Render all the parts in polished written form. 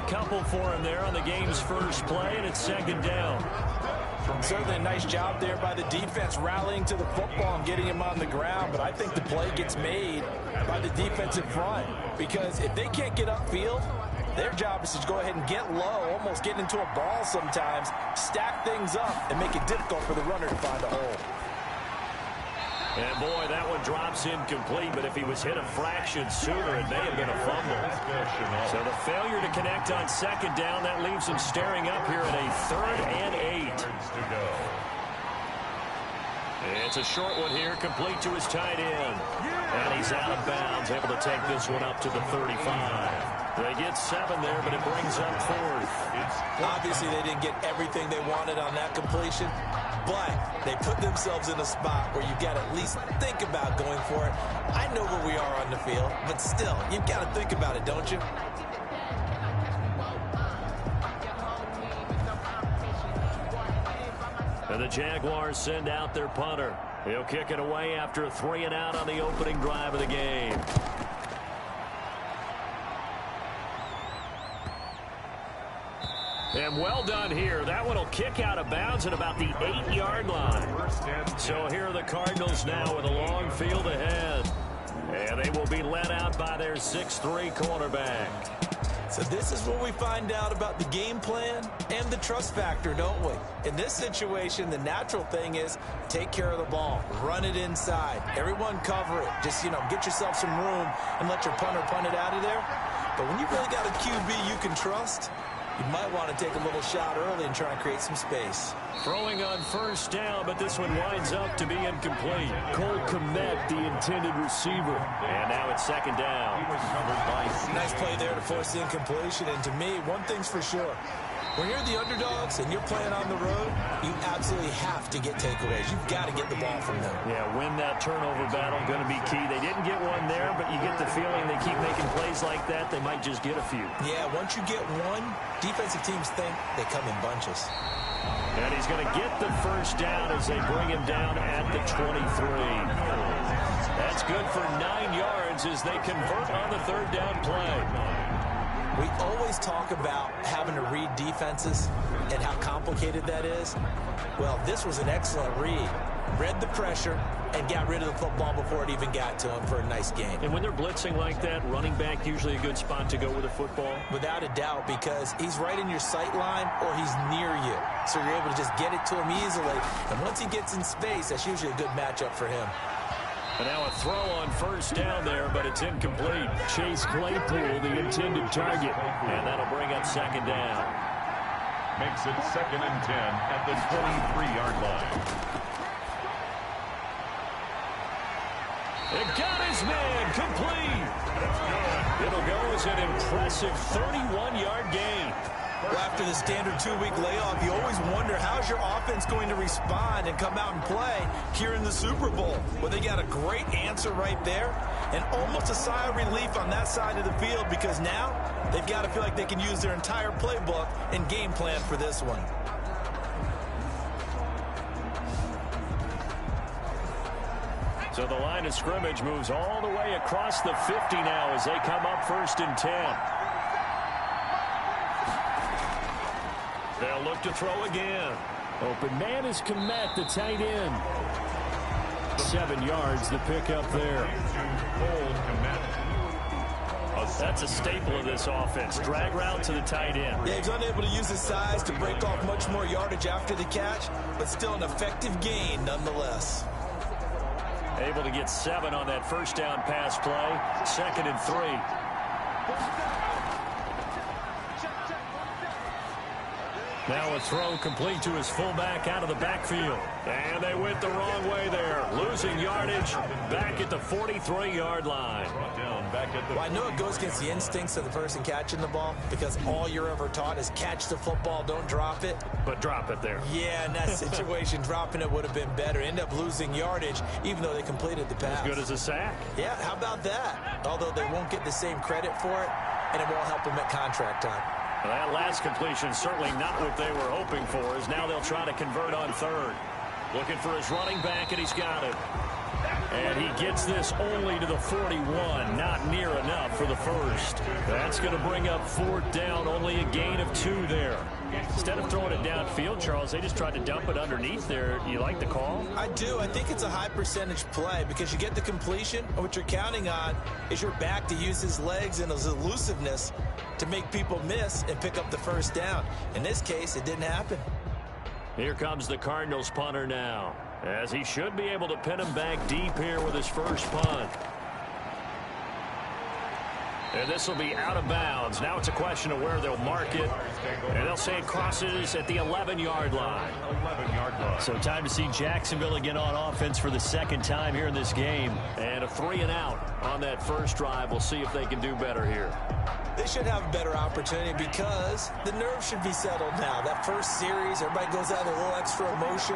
couple for him there on the game's first play, and it's second down. Certainly a nice job there by the defense rallying to the football and getting him on the ground, but I think the play gets made by the defensive front because if they can't get upfield, their job is to go ahead and get low, almost get into a ball sometimes, stack things up, and make it difficult for the runner to find a hole. And, boy, that one drops incomplete, but if he was hit a fraction sooner, it may have been a fumble. So the failure to connect on second down, that leaves him staring up here at a 3rd and 8. It's a short one here, complete to his tight end. And he's out of bounds, able to take this one up to the 35. They get 7 there, but it brings up 4th. Obviously, they didn't get everything they wanted on that completion, but they put themselves in a spot where you've got to at least think about going for it. I know where we are on the field, but still, you've got to think about it, don't you? And the Jaguars send out their punter. He'll kick it away after a 3-and-out on the opening drive of the game. And well done here. That one will kick out of bounds at about the 8-yard line. So here are the Cardinals now with a long field ahead. And they will be led out by their 6'3" quarterback. So this is what we find out about the game plan and the trust factor, don't we? In this situation, the natural thing is take care of the ball, run it inside, everyone cover it. Just, get yourself some room and let your punter punt it out of there. But when you really got a QB you can trust, you might want to take a little shot early and try and create some space. Throwing on first down, but this one winds up to be incomplete. Cole Kmet, the intended receiver. And now it's second down. Nice play there to force the incompletion. And to me, one thing's for sure. When you're the underdogs and you're playing on the road, you absolutely have to get takeaways. You've got to get the ball from them. Yeah, win that turnover battle, going to be key. They didn't get one there, but you get the feeling they keep making plays like that, they might just get a few. Yeah, once you get one, defensive teams think they come in bunches. And he's going to get the first down as they bring him down at the 23. That's good for 9 yards as they convert on the third down play. We always talk about having to read defenses and how complicated that is. Well, this was an excellent read. Read the pressure and got rid of the football before it even got to him for a nice gain. And when they're blitzing like that, running back usually a good spot to go with the football? Without a doubt, because he's right in your sight line or he's near you. So you're able to just get it to him easily. And once he gets in space, that's usually a good matchup for him. And now a throw on first down there, but it's incomplete. Chase Claypool, the intended target. And that'll bring up second down. Makes it 2nd and 10 at the 23-yard line. It got his man complete. It'll go as an impressive 31-yard gain. Well, after the standard 2-week layoff, you always wonder how's your offense going to respond and come out and play here in the Super Bowl. Well, they got a great answer right there and almost a sigh of relief on that side of the field because now they've got to feel like they can use their entire playbook and game plan for this one. So the line of scrimmage moves all the way across the 50 now as they come up 1st and 10. They'll look to throw again. Open man is Kmet, the tight end. 7 yards, the pickup there. That's a staple of this offense. Drag route to the tight end. Yeah, he's unable to use his size to break off much more yardage after the catch, but still an effective gain nonetheless. Able to get 7 on that first down pass play. 2nd and 3. Now a throw complete to his fullback out of the backfield. And they went the wrong way there. Losing yardage back at the 43-yard line. Well, I know it goes against the instincts of the person catching the ball because all you're ever taught is catch the football, don't drop it. But drop it there. Yeah, in that situation, dropping it would have been better. End up losing yardage even though they completed the pass. As good as a sack. Yeah, how about that? Although they won't get the same credit for it, and it won't help them at contract time. Well, that last completion certainly not what they were hoping for, as now they'll try to convert on third. Looking for his running back, and he's got it. And he gets this only to the 41. Not near enough for the first. That's going to bring up 4th down. Only a gain of 2 there. Instead of throwing it downfield, Charles, they just tried to dump it underneath there. You like the call? I do. I think it's a high percentage play because you get the completion, and what you're counting on is your back to use his legs and his elusiveness to make people miss and pick up the first down. In this case, it didn't happen. Here comes the Cardinals punter now, as he should be able to pin him back deep here with his first punt. And this will be out of bounds. Now it's a question of where they'll mark it. And they'll say it crosses at the 11-yard line. So time to see Jacksonville again on offense for the second time here in this game. And a 3-and-out on that first drive. We'll see if they can do better here. They should have a better opportunity because the nerves should be settled now. That first series, everybody goes out with a little extra emotion.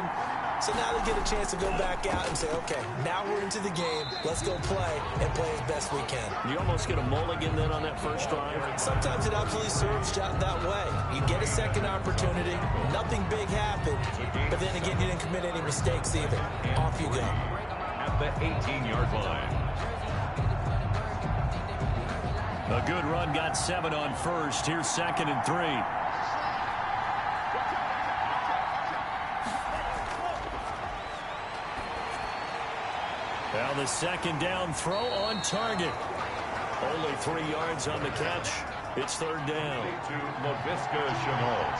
So now they get a chance to go back out and say, okay, now we're into the game. Let's go play and play as best we can. You almost get a mulligan then on that first drive? Sometimes it absolutely serves that way. You get a second opportunity. Nothing big happened. But then again, you didn't commit any mistakes either. Off you go. At the 18-yard line. A good run got 7 on first. Here's 2nd and 3. Now the second down throw on target. Only 3 yards on the catch. It's 3rd down. To LaVisca Chenault.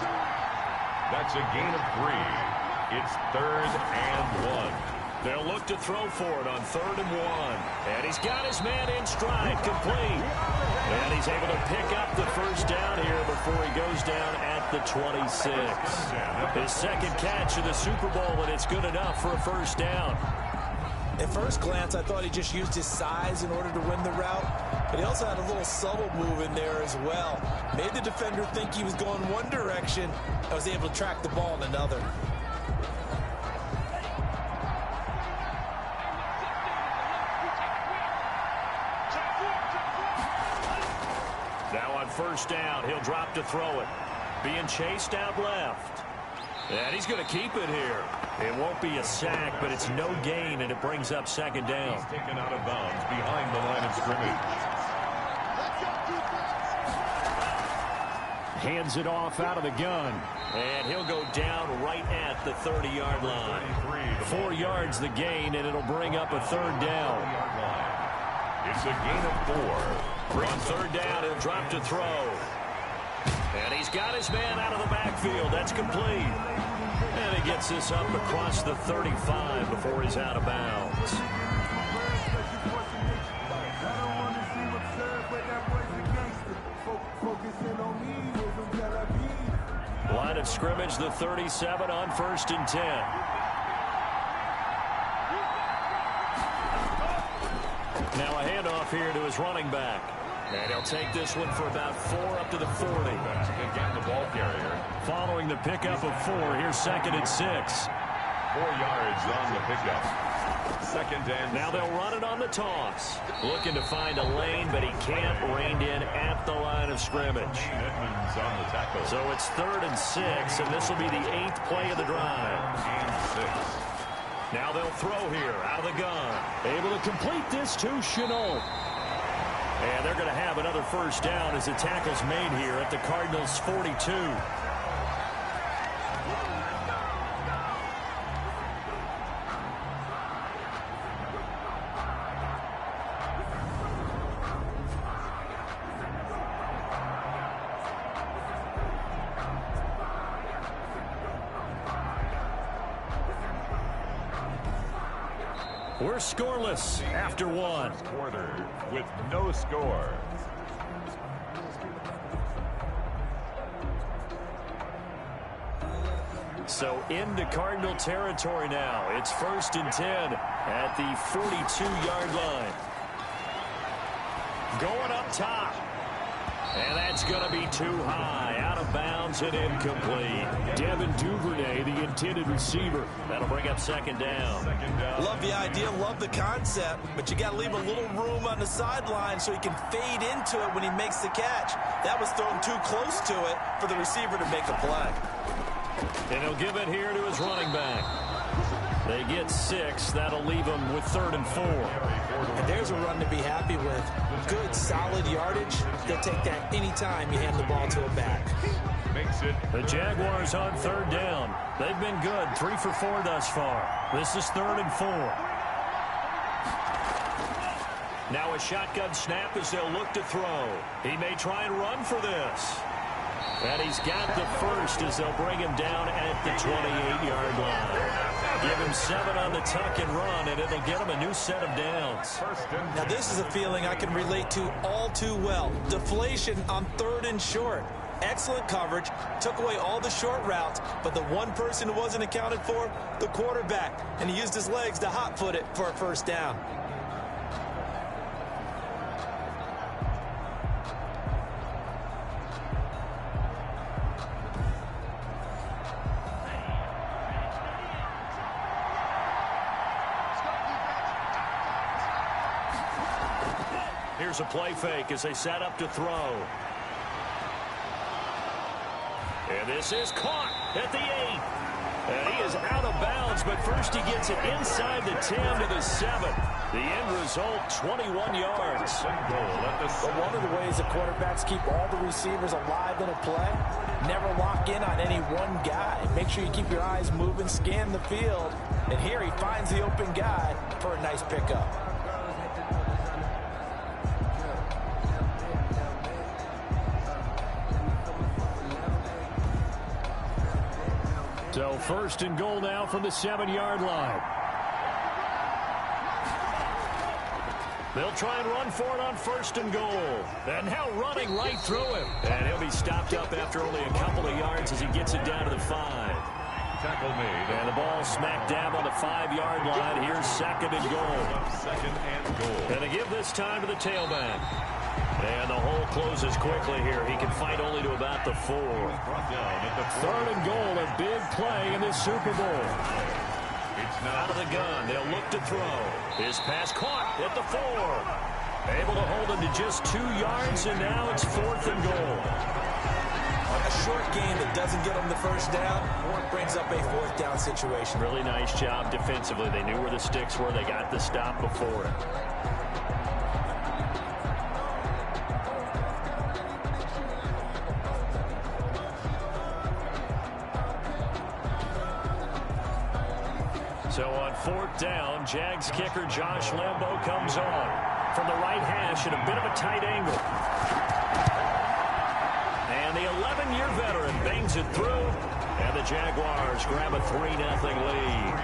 That's a gain of 3. It's 3rd and 1. They'll look to throw for it on 3rd and 1. And he's got his man in stride, complete. And he's able to pick up the first down here before he goes down at the 26. His second catch of the Super Bowl, and it's good enough for a first down. At first glance, I thought he just used his size in order to win the route, but he also had a little subtle move in there as well. Made the defender think he was going one direction and was able to track the ball in another. Now on first down, he'll drop to throw it. Being chased out left. And he's going to keep it here. It won't be a sack, but it's no gain, and it brings up 2nd down. He's taken out of bounds behind the line of scrimmage. Hands it off out of the gun. And he'll go down right at the 30-yard line. 4 yards the gain, and it'll bring up a 3rd down. It's a gain of 4. On 3rd down, he'll drop to throw. And he's got his man out of the backfield. That's complete. And he gets this up across the 35 before he's out of bounds. Line of scrimmage, the 37 on 1st and 10. Now a handoff here to his running back. And he'll take this one for about 4 up to the 40. Again, the ball carrier. Following the pickup of 4, here's 2nd and 6. 4 yards on the pickup. 2nd and Now they'll run it on the toss. Looking to find a lane, but he can't rein in at the line of scrimmage. Edmonds on the tackle. So it's 3rd and 6, and this will be the 8th play of the drive. And 6. Now they'll throw here out of the gun. Able to complete this to Chenault. And they're going to have another first down as the tackle's made here at the Cardinals' 42. We're scoreless after 1. Quarter with no score. So into Cardinal territory now. It's 1st and 10 at the 42-yard line. Going up top. And that's going to be too high. Out of bounds and incomplete. Devin Duvernay, the intended receiver. That'll bring up 2nd down. Love the idea, love the concept, but you got to leave a little room on the sideline so he can fade into it when he makes the catch. That was thrown too close to it for the receiver to make a play. And he'll give it here to his running back. They get 6. That'll leave them with 3rd and 4. And there's a run to be happy with. Good, solid yardage. They'll take that anytime you hand the ball to a back. Makes it. The Jaguars on 3rd down. They've been good, 3 for 4 thus far. This is 3rd and 4. Now a shotgun snap as they'll look to throw. He may try and run for this. And he's got the first as they'll bring him down at the 28-yard line. Give him 7 on the tuck and run, and it'll get him a new set of downs. Now this is a feeling I can relate to all too well. Deflation on 3rd and short. Excellent coverage, took away all the short routes, but the one person who wasn't accounted for, the quarterback, and he used his legs to hot-foot it for a first down. Here's a play fake as they set up to throw. And this is caught at the 8. And he is out of bounds, but first he gets it inside the 10 to the 7. The end result, 21 yards. But one of the ways the quarterbacks keep all the receivers alive in a play, never lock in on any one guy. Make sure you keep your eyes moving, scan the field. And here he finds the open guy for a nice pickup. So 1st and goal now from the 7-yard line. They'll try and run for it on 1st and goal. And now running right through him. And he'll be stopped up after only a couple of yards as he gets it down to the 5. Tackle made. And the ball smack dab on the 5-yard line. Here's 2nd and goal. 2nd and goal. And they give this time to the tailback. And the hole closes quickly here. He can fight only to about the 4. 3rd and goal, a big play in this Super Bowl. It's now out of the gun. They'll look to throw. His pass caught at the 4. Able to hold him to just 2 yards, and now it's 4th and goal. A short game that doesn't get them the first down brings up a 4th down situation. Really nice job defensively. They knew where the sticks were. They got the stop before it. So on 4th down, Jags kicker Josh Lambo comes on from the right hash at a bit of a tight angle. And the 11-year veteran bangs it through, and the Jaguars grab a 3-0 lead.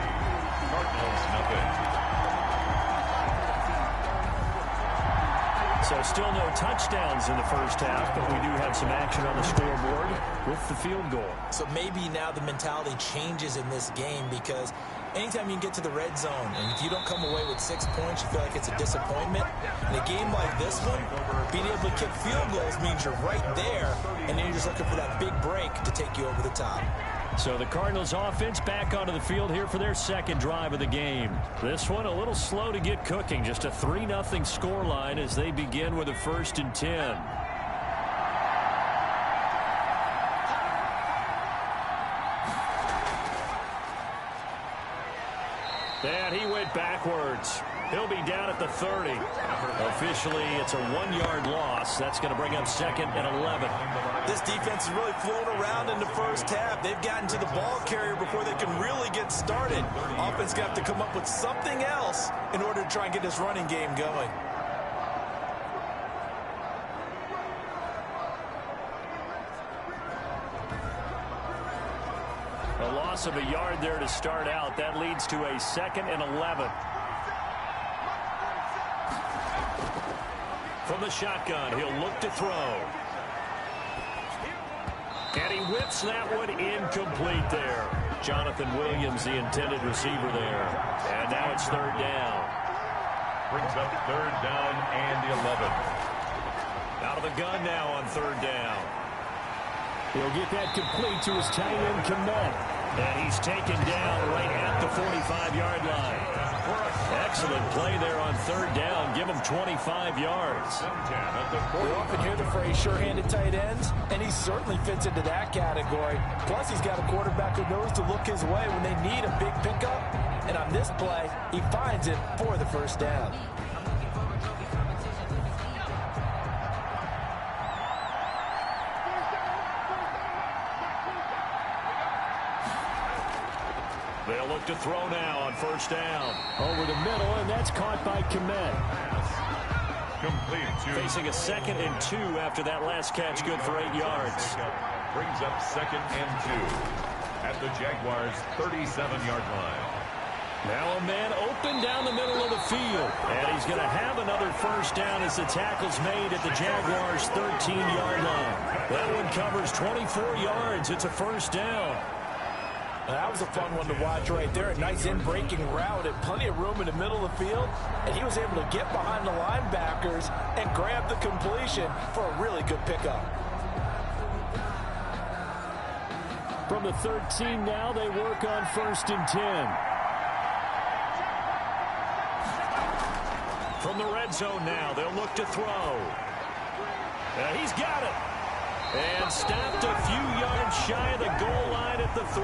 Cardinals nothing. So still no touchdowns in the first half, but we do have some action on the scoreboard with the field goal. So maybe now the mentality changes in this game, because anytime you can get to the red zone, and if you don't come away with 6 points, you feel like it's a disappointment. In a game like this one, being able to kick field goals means you're right there, and then you're just looking for that big break to take you over the top. So the Cardinals offense back onto the field here for their 2nd drive of the game. This one a little slow to get cooking. Just a 3-0 scoreline as they begin with a 1st and 10. And he went backwards. He'll be down at the 30. Officially, it's a 1-yard loss. That's going to bring up 2nd and 11. This defense is really flown around in the first half. They've gotten to the ball carrier before they can really get started. Offense got to come up with something else in order to try and get this running game going. A loss of a yard there to start out. That leads to a 2nd and 11. From the shotgun, he'll look to throw. And he whips that one incomplete there. Jonathan Williams, the intended receiver there. And now it's 3rd down. Brings up 3rd down and the 11. Out of the gun now on 3rd down. He'll get that complete to his tight end, Komet. And he's taken down right at the 45-yard line. Excellent play there on 3rd down. Give him 25 yards. We often hear the phrase sure-handed tight ends, and he certainly fits into that category. Plus, he's got a quarterback who knows to look his way when they need a big pickup. And on this play, he finds it for the first down. They'll look to throw now on first down. Over the middle, and that's caught by Komet. Complete to Facing a 2nd and 2 after that last catch, good for 8 yards. Brings up 2nd and 2 at the Jaguars' 37-yard line. Now a man open down the middle of the field. And he's going to have another first down as the tackle's made at the Jaguars' 13-yard line. That one covers 24 yards. It's a first down. That was a fun one to watch right there. A nice in-breaking route and plenty of room in the middle of the field. And he was able to get behind the linebackers and grab the completion for a really good pickup. From the 13 now, they work on 1st and 10. From the red zone now, they'll look to throw. He's got it. And stopped a few yards shy of the goal line at the 3.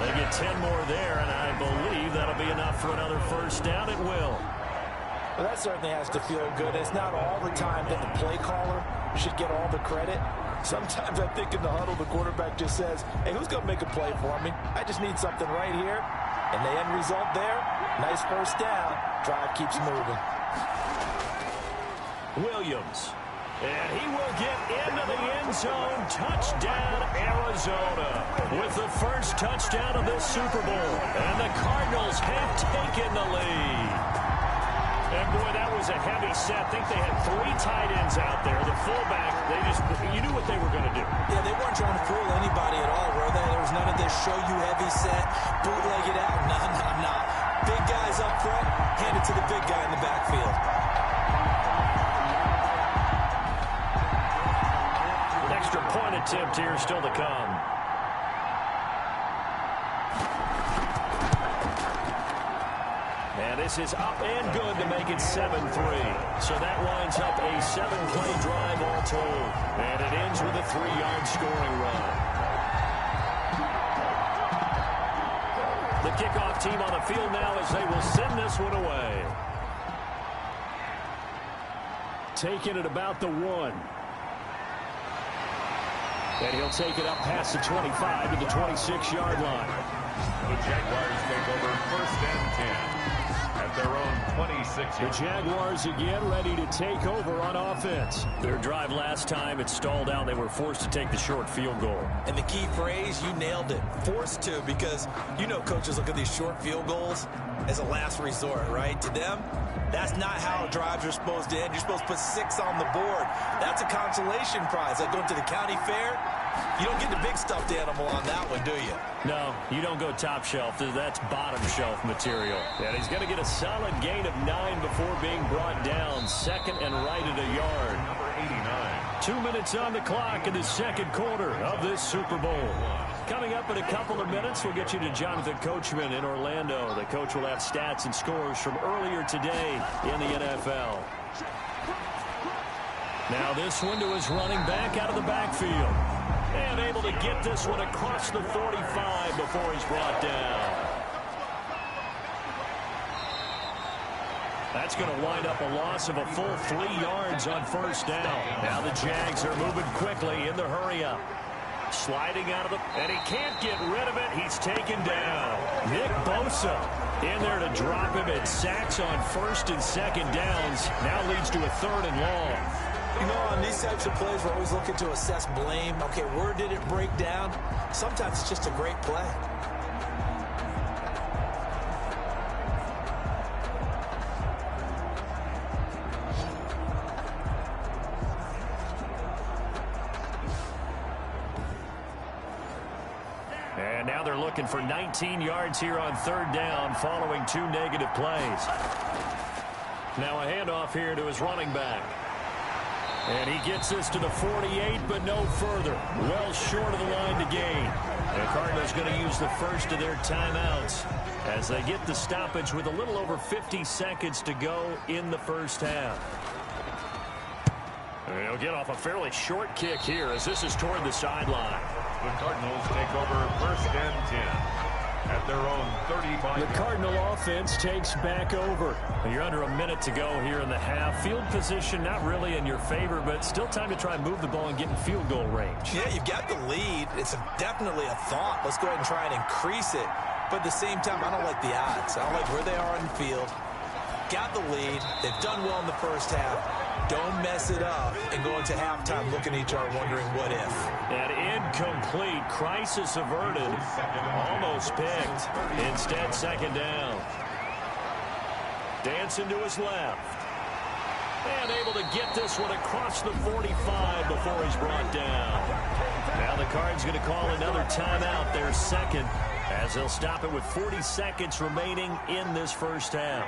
They get 10 more there, and I believe that'll be enough for another first down. It will. Well, that certainly has to feel good. It's not all the time that the play caller should get all the credit. Sometimes I think in the huddle, the quarterback just says, hey, who's going to make a play for me? I just need something right here. And the end result there, nice first down. Drive keeps moving. Williams. And he will get into the end zone. Touchdown, Arizona. With the first touchdown of this Super Bowl. And the Cardinals have taken the lead. And, boy, that was a heavy set. I think they had 3 tight ends out there. The fullback, you knew what they were going to do. Yeah, they weren't trying to fool anybody at all, were they? There was none of this show you heavy set, bootleg it out. No. Big guys up front, hand it to the big guy in the backfield. Extra point attempt here still to come. And this is up and good to make it 7-3. So that winds up a 7-play drive all told. And it ends with a 3-yard scoring run. The kickoff team on the field now as they will send this one away. Taking it about the 1. And he'll take it up past the 25 to the 26-yard line. The Jaguars take over 1st and 10 at their own 26. The Jaguars again ready to take over on offense. Their drive last time, it stalled out. They were forced to take the short field goal. And the key phrase, you nailed it. Forced to, because you know coaches look at these short field goals as a last resort, right? To them, that's not how drives are supposed to end. You're supposed to put 6 on the board. That's a consolation prize. Like going to the county fair, you don't get the big stuffed animal on that one, do you? No, you don't go top shelf. That's bottom shelf material. And he's going to get a solid gain of 9 before being brought down. 2nd and right at a yard. Number 89. 2 minutes on the clock in the 2nd quarter of this Super Bowl. Coming up in a couple of minutes, we'll get you to Jonathan Coachman in Orlando. The coach will have stats and scores from earlier today in the NFL. Now this one to his running back out of the backfield. And able to get this one across the 45 before he's brought down. That's going to wind up a loss of a full 3 yards on first down. Now the Jags are moving quickly in the hurry-up. Sliding out of the... And he can't get rid of it. He's taken down. Nick Bosa in there to drop him at sacks on 1st and 2nd downs. Now leads to a 3rd and long. You know, on these types of plays, we're always looking to assess blame. Okay, where did it break down? Sometimes it's just a great play. And now they're looking for 19 yards here on 3rd down following 2 negative plays. Now a handoff here to his running back. And he gets this to the 48, but no further. Well short of the line to gain. The Cardinals going to use the first of their timeouts as they get the stoppage with a little over 50 seconds to go in the first half. And he'll get off a fairly short kick here as this is toward the sideline. The Cardinals take over 1st and 10 at their own 35. The Cardinal offense takes back over. You're under a minute to go here in the half. Field position not really in your favor, but still time to try and move the ball and get in field goal range. Yeah, you've got the lead. It's definitely a thought. Let's go ahead and try and increase it. But at the same time, I don't like the odds. I don't like where they are on the field. Got the lead. They've done well in the first half. Don't mess it up and go into halftime looking at each other wondering what if. And incomplete. Crisis averted. Almost picked. Instead, second down. Dancing to his left. And able to get this one across the 45 before he's brought down. Now the Cards going to call another timeout, their second, as they'll stop it with 40 seconds remaining in this first half.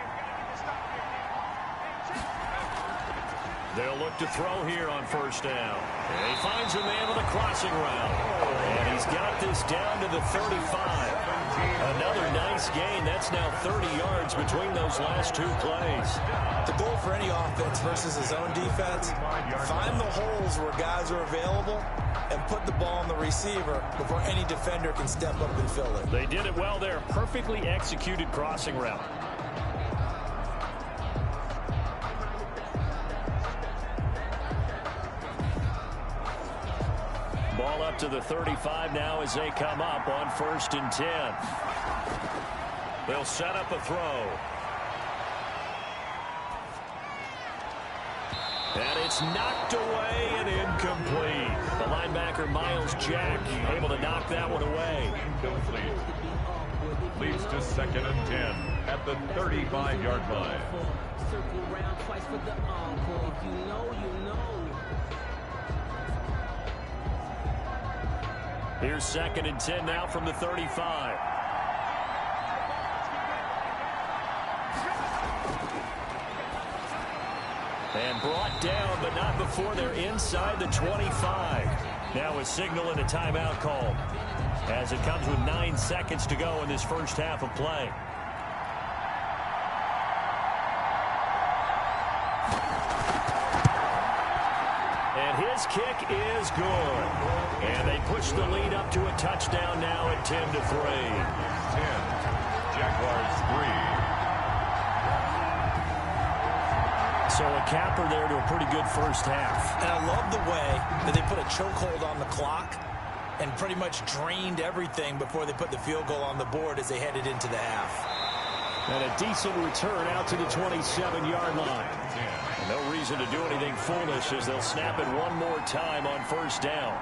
They'll look to throw here on first down. And he finds a man with a crossing route. And he's got this down to the 35. Another nice gain. That's now 30 yards between those last two plays. The goal for any offense versus his own defense, find the holes where guys are available and put the ball on the receiver before any defender can step up and fill it. They did it well there. Perfectly executed crossing route. Ball up to the 35 now as they come up on 1st and 10. They'll set up a throw. And it's knocked away and incomplete. The linebacker, Miles Jack, able to knock that one away. Incomplete. Leads to 2nd and 10 at the 35-yard line. Circle round twice for the encore. If you know, you know. Here's 2nd and 10 now from the 35. And brought down, but not before they're inside the 25. Now a signal and a timeout called, as it comes with 9 seconds to go in this first half of play. And his kick is good. And they push the lead up to a touchdown now at 10-3. 10. Jaguars 3. So a capper there to a pretty good first half. And I love the way that they put a chokehold on the clock and pretty much drained everything before they put the field goal on the board as they headed into the half. And a decent return out to the 27-yard line. No reason to do anything foolish as they'll snap it one more time on first down.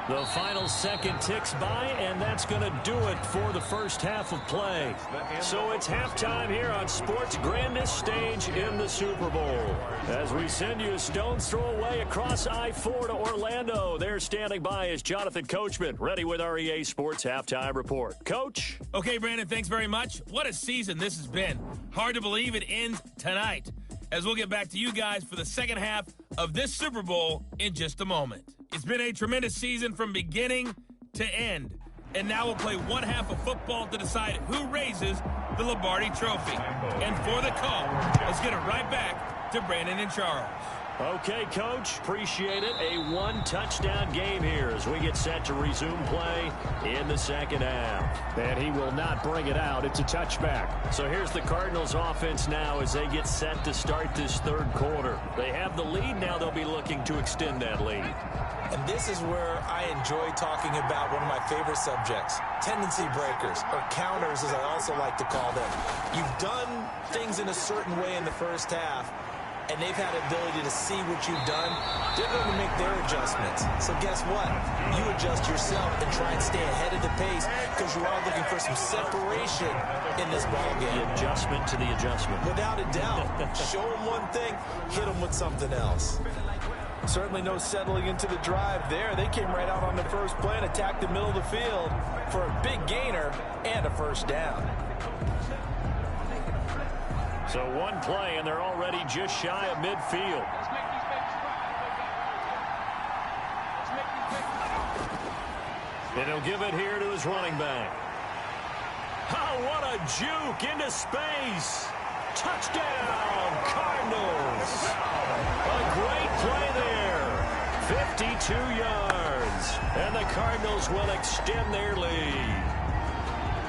The final second ticks by, and that's going to do it for the first half of play. So it's halftime here on sports' grandest stage in the Super Bowl. As we send you a stone's throw away across I-4 to Orlando, there standing by is Jonathan Coachman, ready with our EA Sports Halftime Report. Coach? Okay, Brandon, thanks very much. What a season this has been. Hard to believe it ends tonight, as we'll get back to you guys for the second half of this Super Bowl in just a moment. It's been a tremendous season from beginning to end. And now we'll play one half of football to decide who raises the Lombardi Trophy. And for the call, let's get it right back to Brandon and Charles. Okay, Coach. Appreciate it. A one-touchdown game here as we get set to resume play in the second half. And he will not bring it out. It's a touchback. So here's the Cardinals offense now as they get set to start this third quarter. They have the lead. Now they'll be looking to extend that lead. And this is where I enjoy talking about one of my favorite subjects, tendency breakers, or counters as I also like to call them. You've done things in a certain way in the first half, and they've had the ability to see what you've done. They're going to make their adjustments. So guess what? You adjust yourself and try and stay ahead of the pace because you are looking for some separation in this ball game. The adjustment to the adjustment. Without a doubt. Show them one thing, hit them with something else. Certainly no settling into the drive there. They came right out on the first play and attacked the middle of the field for a big gainer and a first down. So one play, and they're already just shy of midfield. And he'll give it here to his running back. Oh, what a juke into space. Touchdown, Cardinals. A great play there. 52 yards. And the Cardinals will extend their lead.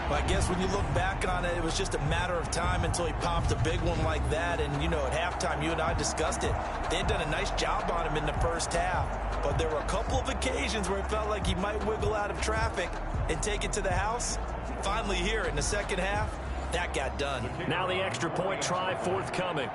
Well, I guess when you look back on it, it was just a matter of time until he popped a big one like that. And, you know, at halftime, you and I discussed it. They had done a nice job on him in the first half. But there were a couple of occasions where it felt like he might wiggle out of traffic and take it to the house. Finally here in the second half, that got done. Now the extra point try forthcoming.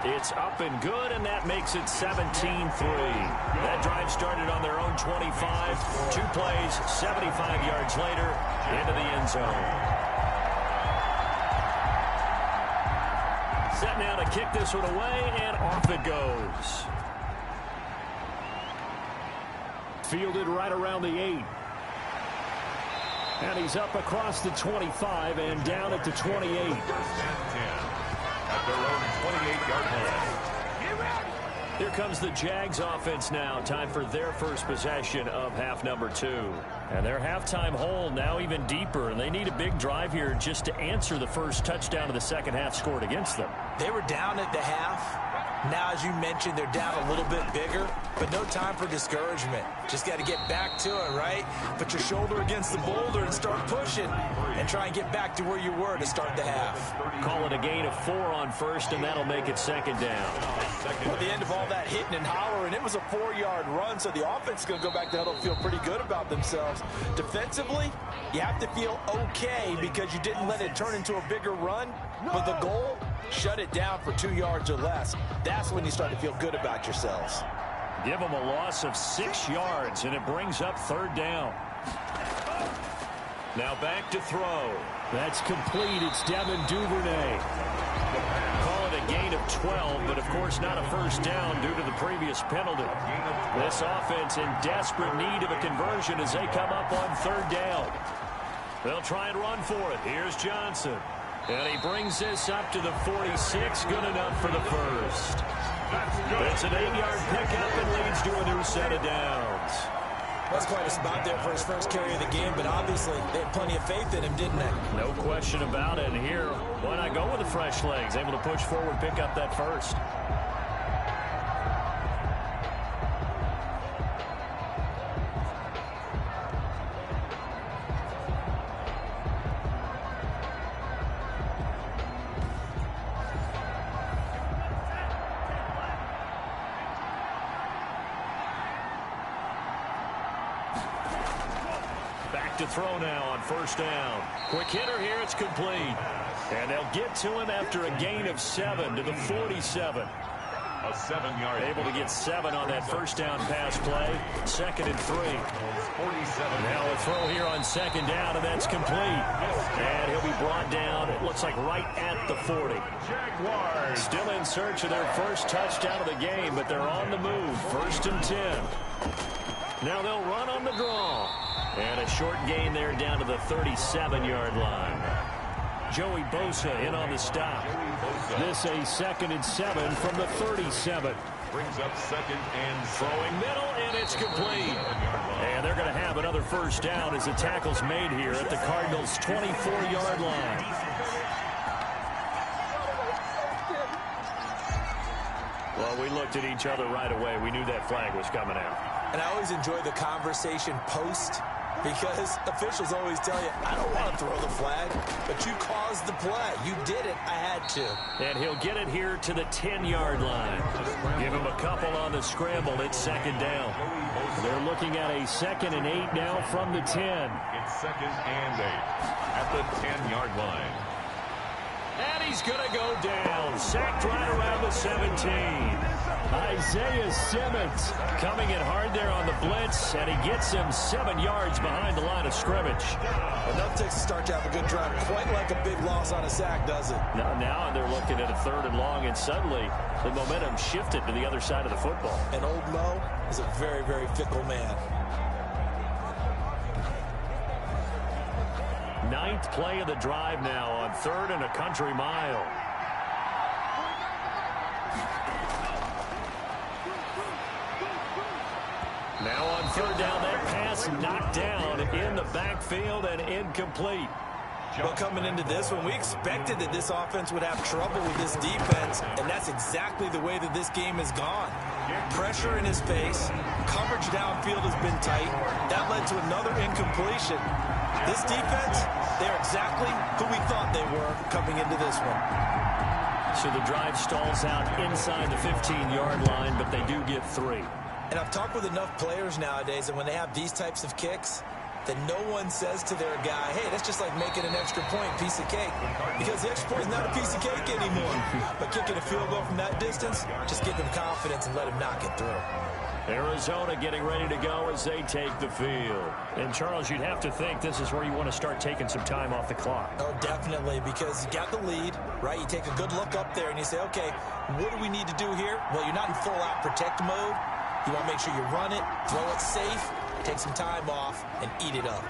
It's up and good, and that makes it 17-3. That drive started on their own 25. 2 plays, 75 yards later, into the end zone. Set now to kick this one away, and off it goes. Fielded right around the 8. And he's up across the 25 and down at the 28. At their own 28-yard line. Here comes the Jags offense now. Time for their first possession of half number 2. And their halftime hole now even deeper. And they need a big drive here just to answer the first touchdown of the second half scored against them. They were down at the half. Now, as you mentioned, they're down a little bit bigger, but no time for discouragement. Just got to get back to it, right? Put your shoulder against the boulder and start pushing and try and get back to where you were to start the half. Call it a gain of 4 on first, and that'll make it second down. Well, at the end of all that hitting and hollering, it was a 4-yard run, so the offense is going to go back to huddle and feel pretty good about themselves. Defensively, you have to feel okay because you didn't let it turn into a bigger run, but the goal, shut it down for 2 yards or less. That's when you start to feel good about yourselves. Give them a loss of 6 yards, and it brings up third down. Now back to throw. That's complete. It's Devin Duvernay. Call it a gain of 12, but of course not a first down due to the previous penalty. This offense in desperate need of a conversion as they come up on third down. They'll try and run for it. Here's Johnson. And he brings this up to the 46. Good enough for the first. It's an 8-yard pickup and leads to a new set of downs. That's quite a spot there for his first carry of the game, but obviously they had plenty of faith in him, didn't they? No question about it. And here, why not go with the fresh legs? Able to push forward, pick up that first. To throw now on first down. Quick hitter here, it's complete. And they'll get to him after a gain of 7 to the 47. A 7-yard. Able to get 7 on that first down pass play. 2nd and 3. 47. Now a throw here on second down, and that's complete. And he'll be brought down, it looks like right at the 40. Jaguars. Still in search of their first touchdown of the game, but they're on the move. 1st and 10. Now they'll run on the draw. And a short gain there down to the 37-yard line. Joey Bosa in on the stop. This a 2nd and 7 from the 37. Brings up 2nd and throwing middle, and it's complete. And they're going to have another first down as the tackle's made here at the Cardinals' 24-yard line. Well, we looked at each other right away. We knew that flag was coming out. And I always enjoy the conversation post, because officials always tell you, I don't want to throw the flag, but you caused the play. You did it. I had to. And he'll get it here to the 10-yard line. Give him a couple on the scramble. It's 2nd down. They're looking at a 2nd and 8 now from the 10. It's 2nd and 8 at the 10-yard line. And he's going to go down. Sacked right around the 17. Isaiah Simmons coming in hard there on the blitz, and he gets him 7 yards behind the line of scrimmage. Enough to start to have a good drive. Quite like a big loss on a sack, does it? Now they're looking at a 3rd and long, and suddenly the momentum shifted to the other side of the football. And old Mo is a very, very fickle man. 9th play of the drive now on 3rd and a country mile. Now on 3rd down, that pass knocked down in the backfield and incomplete. But coming into this one, we expected that this offense would have trouble with this defense, and that's exactly the way that this game has gone. Pressure in his face. Coverage downfield has been tight. That led to another incompletion. This defense, they're exactly who we thought they were coming into this one. So the drive stalls out inside the 15-yard line, but they do get 3. And I've talked with enough players nowadays, and when they have these types of kicks, that no one says to their guy, hey, that's just like making an extra point, piece of cake. Because the extra point is not a piece of cake anymore. But kicking a field goal from that distance, just give them confidence and let them knock it through. Arizona getting ready to go as they take the field. And, Charles, you'd have to think this is where you want to start taking some time off the clock. Oh, definitely, because you got the lead, right? You take a good look up there and you say, okay, what do we need to do here? Well, you're not in full-out protect mode. You want to make sure you run it, throw it safe, take some time off, and eat it up.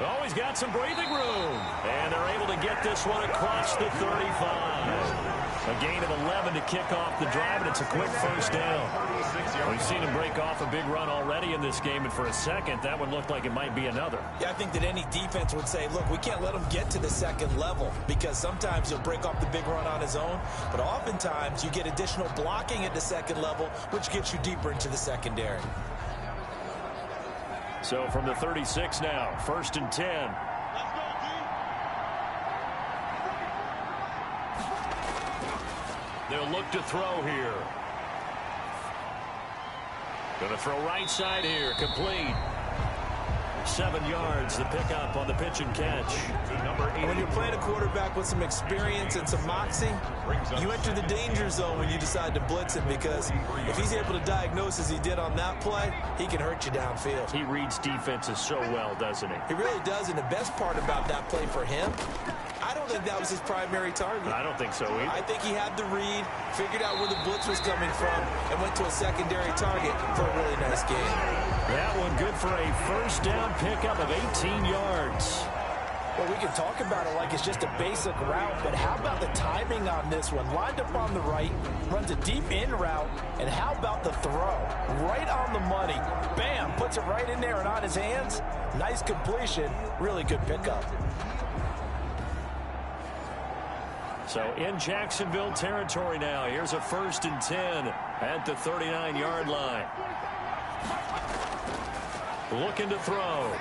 Always got some breathing room. And they're able to get this one across the 35. A gain of 11 to kick off the drive, and it's a quick first down. We've seen him break off a big run already in this game, and for a second, that one looked like it might be another. Yeah, I think that any defense would say, look, we can't let him get to the second level, because sometimes he'll break off the big run on his own, but oftentimes you get additional blocking at the second level, which gets you deeper into the secondary. So from the 36 now, 1st and 10. They'll look to throw here. Going to throw right side here, complete. 7 yards, the pickup on the pitch and catch. When you're playing a quarterback with some experience and some moxie, you enter the danger zone when you decide to blitz him, because if he's able to diagnose as he did on that play, he can hurt you downfield. He reads defenses so well, doesn't he? He really does, and the best part about that play for him, I don't think that was his primary target. I don't think so either. I think he had the read, figured out where the blitz was coming from, and went to a secondary target for a really nice game. That one good for a first down pickup of 18 yards. Well, we can talk about it like it's just a basic route, but how about the timing on this one? Lined up on the right, runs a deep in route, and how about the throw? Right on the money. Bam, puts it right in there and on his hands. Nice completion, really good pickup. So in Jacksonville territory now. Here's a 1st and 10 at the 39-yard line. Looking to throw.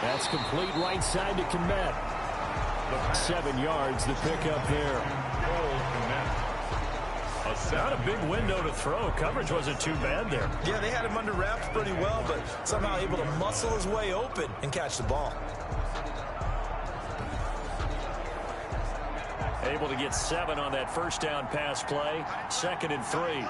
That's complete right side to Kmet. 7 yards, the pickup there. Not a big window to throw. Coverage wasn't too bad there. Yeah, they had him under wraps pretty well, but somehow able to muscle his way open and catch the ball. Able to get 7 on that first down pass play. 2nd and 3.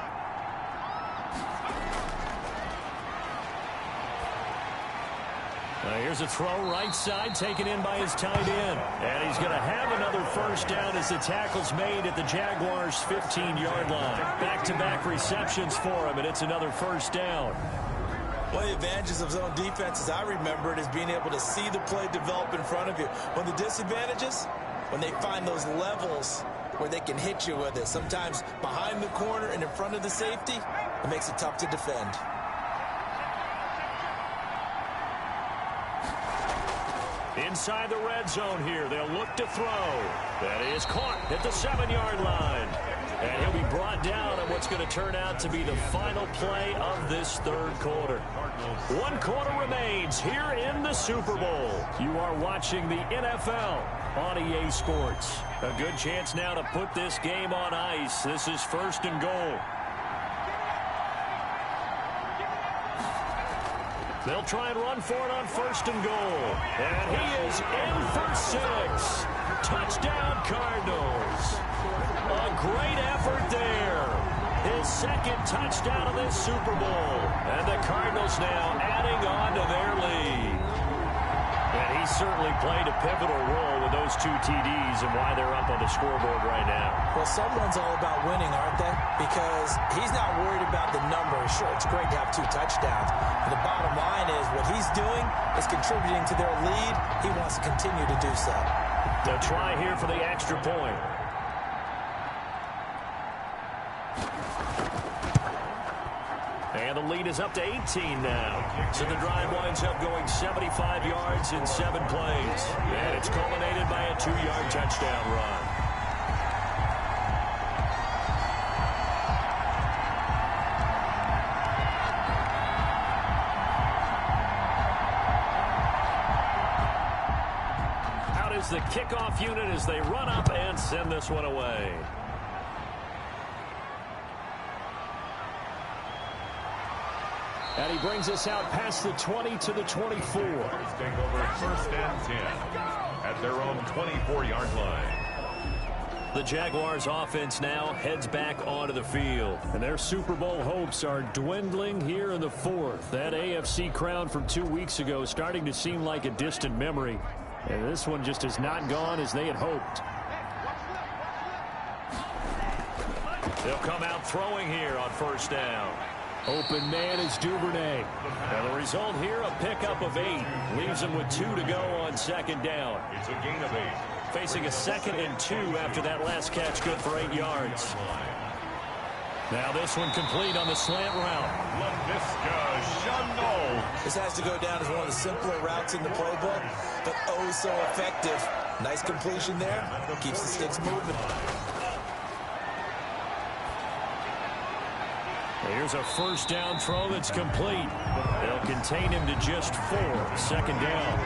Here's a throw right side, taken in by his tight end. And he's going to have another first down as the tackle's made at the Jaguars' 15-yard line. Back-to-back receptions for him, and it's another first down. One of the advantages of zone defense, as I remember it, is being able to see the play develop in front of you. One of the disadvantages, when they find those levels where they can hit you with it. Sometimes behind the corner and in front of the safety, it makes it tough to defend. Inside the red zone here, they'll look to throw. That is caught at the 7-yard line. And he'll be brought down on what's going to turn out to be the final play of this third quarter. 1 quarter remains here in the Super Bowl. You are watching the NFL on EA Sports. A good chance now to put this game on ice. This is 1st and goal. They'll try and run for it on 1st and goal. And he is in for 6. Touchdown, Cardinals. A great effort there. His 2nd touchdown of this Super Bowl. And the Cardinals now adding on to their lead. And he certainly played a pivotal role with those 2 TDs and why they're up on the scoreboard right now. Well, someone's all about winning, aren't they? Because he's not worried about the numbers. Sure, it's great to have 2 touchdowns. But the bottom line is what he's doing is contributing to their lead. He wants to continue to do so. They'll try here for the extra point. And the lead is up to 18 now. So the drive winds up going 75 yards in 7 plays. And it's culminated by a 2-yard touchdown run. the kickoff unit as they run up and send this one away. And he brings us out past the 20 to the 24. Take over first and 10 at their own 24-yard line. The Jaguars offense now heads back onto the field. And their Super Bowl hopes are dwindling here in the fourth. That AFC crown from 2 weeks ago starting to seem like a distant memory. And this one just has not gone as they had hoped. They'll come out throwing here on first down. Open man is Duvernay. And the result here, a pickup of 8. Leaves him with 2 to go on second down. It's a gain of 8. Facing a 2nd and 2 after that last catch, good for 8 yards. Now this one complete on the slant route. This has to go down as one of the simpler routes in the playbook, but oh so effective. Nice completion there. Keeps the sticks moving. Here's a first down throw that's complete. They'll contain him to just 4. Second down.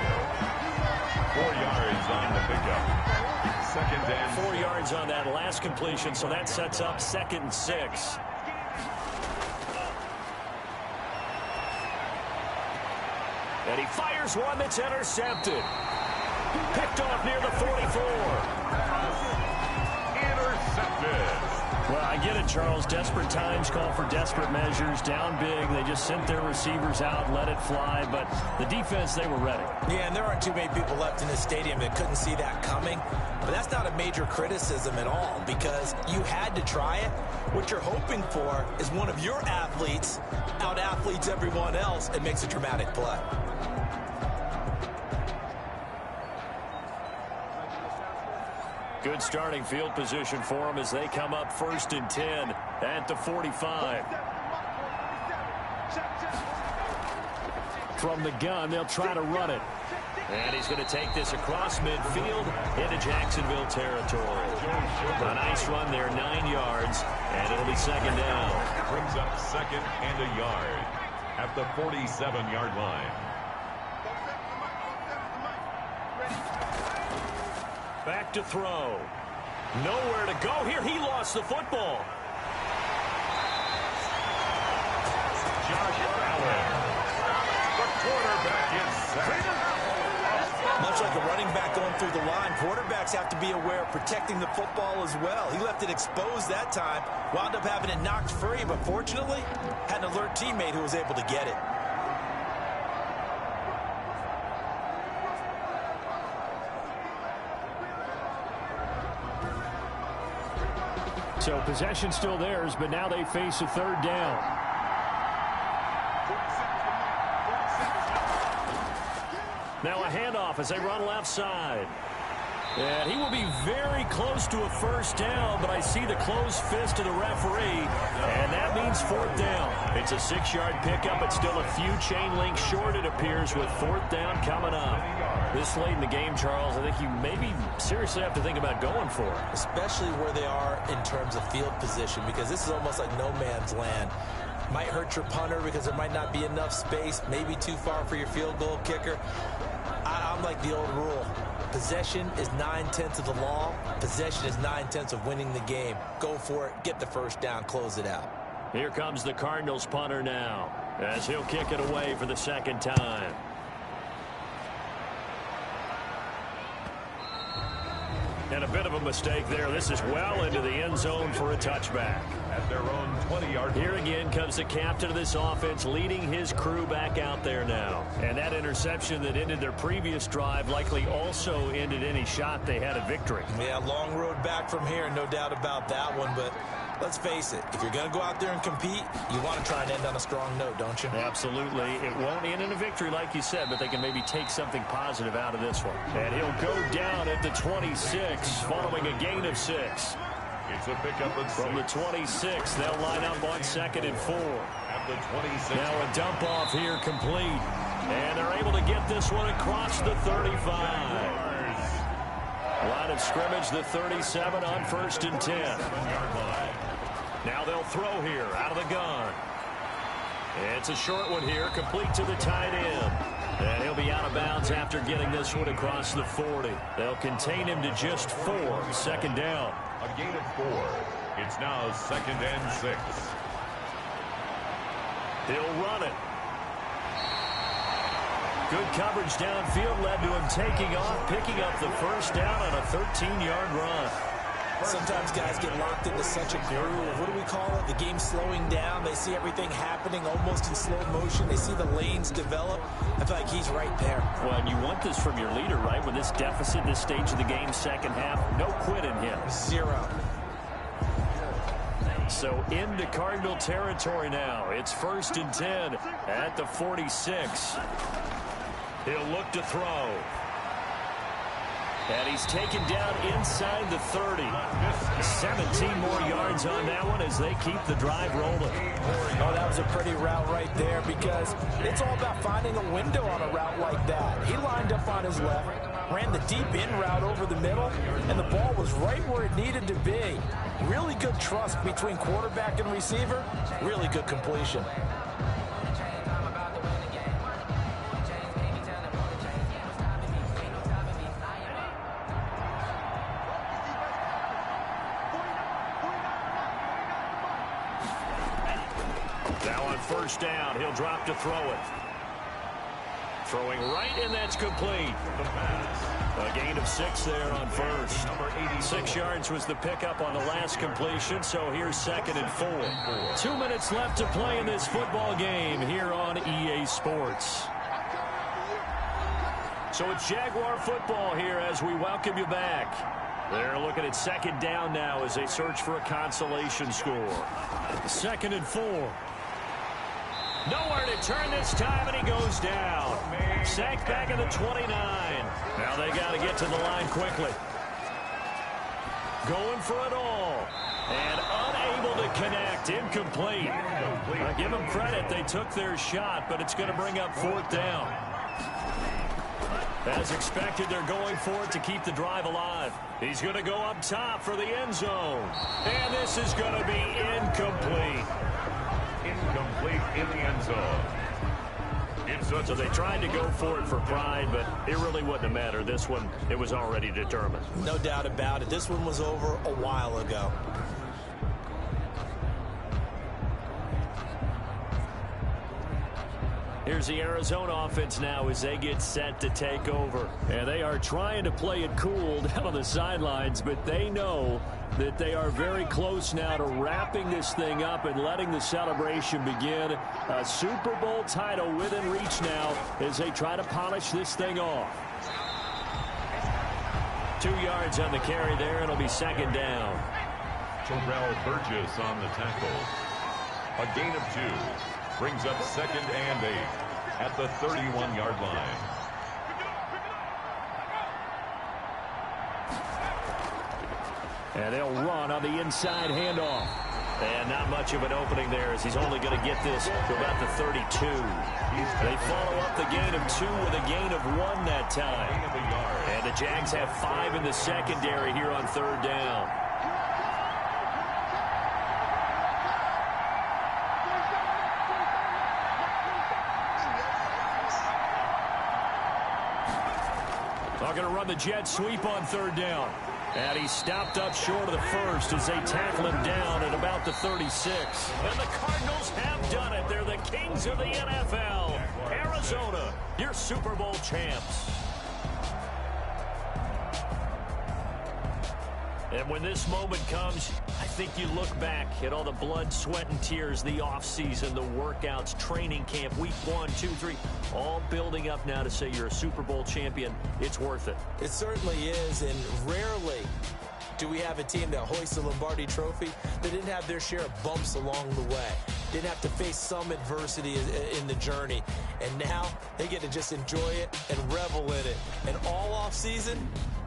4 yards on the pickup. Second and 4 yards on that last completion, so that sets up 2nd and 6. And he fires one that's intercepted. Picked off near the 44. intercepted. Well, I get it, Charles. Desperate times call for desperate measures. Down big. They just sent their receivers out, let it fly. But the defense, they were ready. Yeah, and there aren't too many people left in this stadium that couldn't see that coming. But that's not a major criticism at all because you had to try it. What you're hoping for is one of your athletes out-athletes everyone else and makes a dramatic play. Good starting field position for them as they come up 1st and 10 at the 45. From the gun, they'll try to run it. And he's going to take this across midfield into Jacksonville territory. A nice run there, 9 yards, and it'll be second down. Brings up 2nd and a yard at the 47-yard line. Back to throw. Nowhere to go here. He lost the football. Josh Allen. The quarterback is sacked. Much like a running back going through the line, quarterbacks have to be aware of protecting the football as well. He left it exposed that time, wound up having it knocked free, but fortunately, had an alert teammate who was able to get it. So possession still theirs, but now they face a 3rd down. Now a handoff as they run left side. And he will be very close to a 1st down, but I see the closed fist of the referee, and that means 4th down. It's a 6-yard pickup, but still a few chain links short, it appears, with 4th down coming up. This late in the game, Charles, I think you maybe seriously have to think about going for it. Especially where they are in terms of field position, because this is almost like no man's land. Might hurt your punter because there might not be enough space, maybe too far for your field goal kicker. I'm like the old rule. Possession is 9/10 of the law. Possession is 9/10 of winning the game. Go for it, get the 1st down, close it out. Here comes the Cardinals punter now as he'll kick it away for the 2nd time. And a bit of a mistake there. This is well into the end zone for a touchback. At their own 20-yard line. Here again comes the captain of this offense leading his crew back out there now. And that interception that ended their previous drive likely also ended any shot they had at victory. Yeah, long road back from here, no doubt about that one. But let's face it, if you're going to go out there and compete, you want to try and end on a strong note, don't you? Absolutely. It won't end in a victory like you said, but they can maybe take something positive out of this one. And he'll go down at the 26 following a gain of 6. It's a pickup of 6. From the 26, they'll line up on 2nd and 4. At the 26. Now a dump off here complete. And they're able to get this one across the 35. Line of scrimmage, the 37 on 1st and 10. Now they'll throw here out of the gun. It's a short one here, complete to the tight end. And he'll be out of bounds after getting this one across the 40. They'll contain him to just 4. Second down. A gain of 4. It's now 2nd and 6. He'll run it. Good coverage downfield led to him taking off, picking up the first down on a 13-yard run. Sometimes guys get locked into such a groove. What do we call it? The game slowing down. They see everything happening almost in slow motion. They see the lanes develop. I feel like he's right there. Well, and you want this from your leader, right? With this deficit, this stage of the game, second half, no quit in him. 0. So into Cardinal territory now. It's 1st and 10 at the 46. He'll look to throw. And he's taken down inside the 30. 17 more yards on that one as they keep the drive rolling. Oh, that was a pretty route right there because it's all about finding a window on a route like that. He lined up on his left, ran the deep in route over the middle, and the ball was right where it needed to be. Really good trust between quarterback and receiver. Really good completion. Now on first down, he'll drop to throw it. Throwing right, and that's complete. The pass. A gain of 6 there on first. 6 yards was the pickup on the last completion, so here's 2nd and 4. 2 minutes left to play in this football game here on EA Sports. So it's Jaguar football here as we welcome you back. They're looking at 2nd down now as they search for a consolation score. 2nd and 4. Nowhere to turn this time, and he goes down. Sacked back at the 29. Now they got to get to the line quickly. Going for it all. And unable to connect. Incomplete. I give them credit. They took their shot, but it's going to bring up 4th down. As expected, they're going for it to keep the drive alive. He's going to go up top for the end zone. And this is going to be incomplete. Incomplete in the end zone. So they tried to go for it for pride, but it really wouldn't have mattered. This one, it was already determined. No doubt about it. This one was over a while ago. Here's the Arizona offense now as they get set to take over. And they are trying to play it cool down on the sidelines, but they know that they are very close now to wrapping this thing up and letting the celebration begin. A Super Bowl title within reach now as they try to polish this thing off. 2 yards on the carry there. It'll be 2nd down. Terrell Burgess on the tackle. A gain of 2. Brings up 2nd and 8 at the 31-yard line. And they'll run on the inside handoff. And not much of an opening there as he's only going to get this to about the 32. They follow up the gain of 2 with a gain of 1 that time. And the Jags have 5 in the secondary here on 3rd down. They're going to run the jet sweep on 3rd down. And he's stopped up short of the first as they tackle him down at about the 36. And the Cardinals have done it. They're the kings of the NFL. Arizona, your Super Bowl champs. And when this moment comes, I think you look back at all the blood, sweat, and tears, the offseason, the workouts, training camp, week 1, 2, 3, all building up now to say you're a Super Bowl champion. It's worth it. It certainly is, and rarely do we have a team that hoists the Lombardi Trophy that didn't have their share of bumps along the way. Didn't have to face some adversity in the journey. And now they get to just enjoy it and revel in it. And all offseason,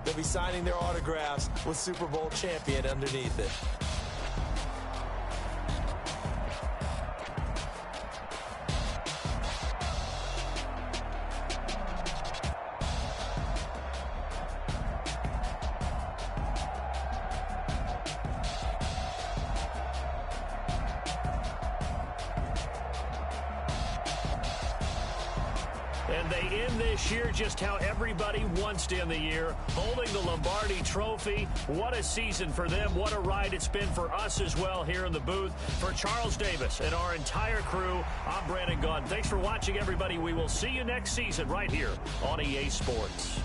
they'll be signing their autographs with Super Bowl champion underneath it. And they end this year just how everybody wants to end the year, holding the Lombardi Trophy. What a season for them. What a ride it's been for us as well here in the booth. For Charles Davis and our entire crew, I'm Brandon Gaudin. Thanks for watching, everybody. We will see you next season right here on EA Sports.